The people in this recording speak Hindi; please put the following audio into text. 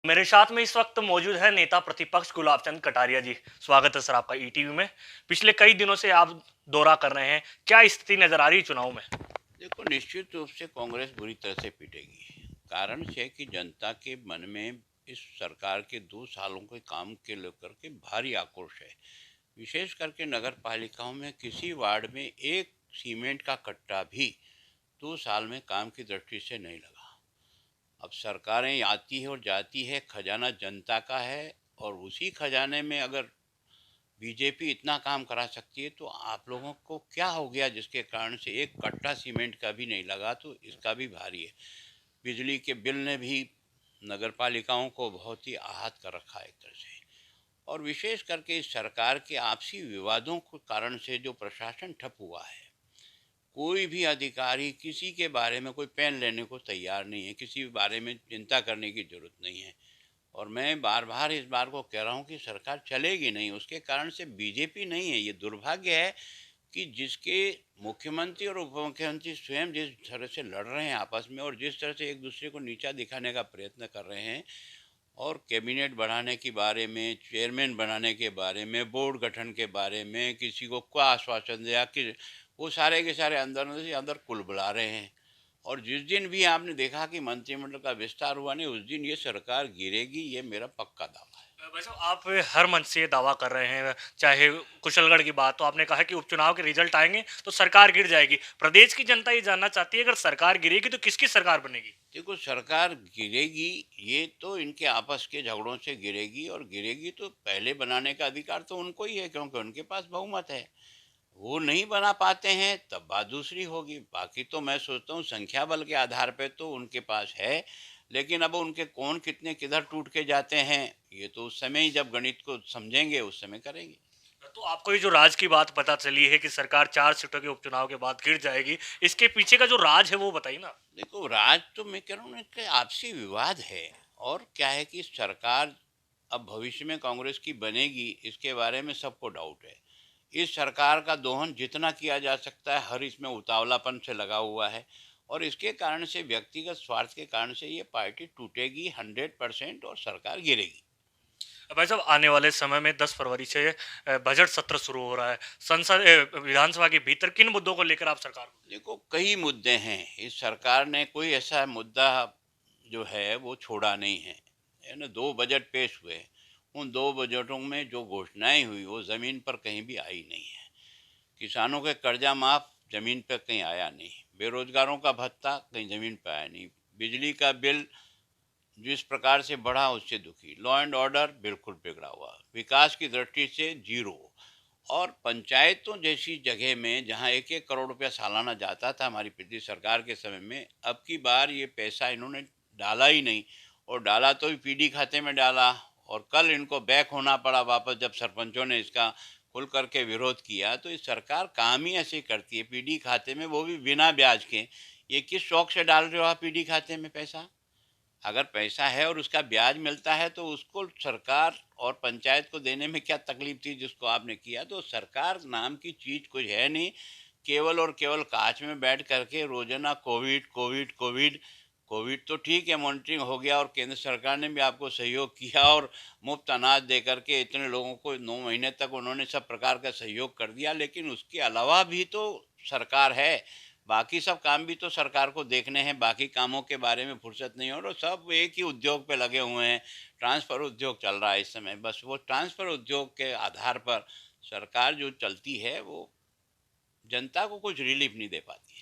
मेरे साथ में इस वक्त मौजूद है नेता प्रतिपक्ष गुलाब चंद कटारिया जी। स्वागत है सर आपका ईटीवी में। पिछले कई दिनों से आप दौरा कर रहे हैं, क्या स्थिति नजर आ रही है चुनाव में? देखो, निश्चित रूप से कांग्रेस बुरी तरह से पिटेगी। कारण है कि जनता के मन में इस सरकार के 2 सालों के काम के लेकर के भारी आक्रोश है। विशेष करके नगर पालिकाओं में किसी वार्ड में एक सीमेंट का कट्टा भी 2 साल में काम की दृष्टि से नहीं लगा। अब सरकारें आती है और जाती है, खजाना जनता का है, और उसी खजाने में अगर बीजेपी इतना काम करा सकती है तो आप लोगों को क्या हो गया जिसके कारण से एक कट्टा सीमेंट का भी नहीं लगा, तो इसका भी भारी है। बिजली के बिल ने भी नगर पालिकाओं को बहुत ही आहत कर रखा है एक तरह से। और विशेष करके इस सरकार के आपसी विवादों के कारण से जो प्रशासन ठप हुआ है, कोई भी अधिकारी किसी के बारे में कोई पेन लेने को तैयार नहीं है, किसी बारे में चिंता करने की जरूरत नहीं है। और मैं बार बार इस बार को कह रहा हूँ कि सरकार चलेगी नहीं, उसके कारण से बीजेपी नहीं है। ये दुर्भाग्य है कि जिसके मुख्यमंत्री और उप मुख्यमंत्री स्वयं जिस तरह से लड़ रहे हैं आपस में, और जिस तरह से एक दूसरे को नीचा दिखाने का प्रयत्न कर रहे हैं, और कैबिनेट बढ़ाने के बारे में, चेयरमैन बनाने के बारे में, बोर्ड गठन के बारे में किसी को क्या आश्वासन दिया कि वो सारे के सारे अंदर अंदर से अंदर कुलबुला रहे हैं। और जिस दिन भी आपने देखा कि मंत्रिमंडल का विस्तार हुआ नहीं, उस दिन ये सरकार गिरेगी, ये मेरा पक्का दावा है। वैसे आप हर मंच से ये दावा कर रहे हैं, चाहे कुशलगढ़ की बात, तो आपने कहा कि उपचुनाव के रिजल्ट आएंगे तो सरकार गिर जाएगी। प्रदेश की जनता ये जानना चाहती है, अगर सरकार गिरेगी तो किसकी सरकार बनेगी? देखो, सरकार गिरेगी, ये तो इनके आपस के झगड़ों से गिरेगी, और गिरेगी तो पहले बनाने का अधिकार तो उनको ही है, क्योंकि उनके पास बहुमत है। वो नहीं बना पाते हैं तब बात दूसरी होगी। बाकी तो मैं सोचता हूँ संख्या बल के आधार पे तो उनके पास है, लेकिन अब उनके कौन कितने किधर टूट के जाते हैं, ये तो उस समय ही जब गणित को समझेंगे उस समय करेंगे। तो आपको ये जो राज की बात पता चली है कि सरकार 4 सीटों के उपचुनाव के बाद गिर जाएगी, इसके पीछे का जो राज है वो बताइए ना। देखो, राज तो मैं कह रहा हूँ ना कि आपसी विवाद है। और क्या है कि सरकार अब भविष्य में कांग्रेस की बनेगी, इसके बारे में सबको डाउट है। इस सरकार का दोहन जितना किया जा सकता है, हर इसमें उतावलापन से लगा हुआ है, और इसके कारण से व्यक्तिगत स्वार्थ के कारण से ये पार्टी टूटेगी 100%, और सरकार गिरेगी। भाई साहब, आने वाले समय में 10 फरवरी से बजट सत्र शुरू हो रहा है। विधानसभा के भीतर किन मुद्दों को लेकर आप सरकार को? देखो, कई मुद्दे हैं। इस सरकार ने कोई ऐसा मुद्दा जो है वो छोड़ा नहीं है ना। 2 बजट पेश हुए, उन 2 बजटों में जो घोषणाएं हुई वो ज़मीन पर कहीं भी आई नहीं है। किसानों के कर्जा माफ, ज़मीन पर कहीं आया नहीं। बेरोजगारों का भत्ता कहीं ज़मीन पर आया नहीं। बिजली का बिल जिस प्रकार से बढ़ा उससे दुखी। लॉ एंड ऑर्डर बिल्कुल बिगड़ा हुआ, विकास की दृष्टि से जीरो। और पंचायतों जैसी जगह में जहां 1-1 करोड़ रुपया सालाना जाता था हमारी पिछली सरकार के समय में, अब की बार ये पैसा इन्होंने डाला ही नहीं। और डाला तो भी पीडी खाते में डाला, और कल इनको बैक होना पड़ा वापस जब सरपंचों ने इसका खुल करके विरोध किया। तो ये सरकार काम ही ऐसे करती है, पीडी खाते में, वो भी बिना ब्याज के। ये किस शौक से डाल रहे हो आप पीडी खाते में पैसा? अगर पैसा है और उसका ब्याज मिलता है तो उसको सरकार और पंचायत को देने में क्या तकलीफ थी जिसको आपने किया। तो सरकार नाम की चीज कुछ है नहीं। केवल और केवल कांच में बैठ करके रोजाना कोविड कोविड कोविड। कोविड तो ठीक है, मॉनिटरिंग हो गया, और केंद्र सरकार ने भी आपको सहयोग किया, और मुफ्त अनाज दे करके इतने लोगों को 9 महीने तक उन्होंने सब प्रकार का सहयोग कर दिया। लेकिन उसके अलावा भी तो सरकार है। बाकी सब काम भी तो सरकार को देखने हैं, बाकी कामों के बारे में फुर्सत नहीं हो, और सब एक ही उद्योग पे लगे हुए हैं। ट्रांसफर उद्योग चल रहा है इस समय, बस वो ट्रांसफर उद्योग के आधार पर सरकार जो चलती है वो जनता को कुछ रिलीफ नहीं दे पाती है।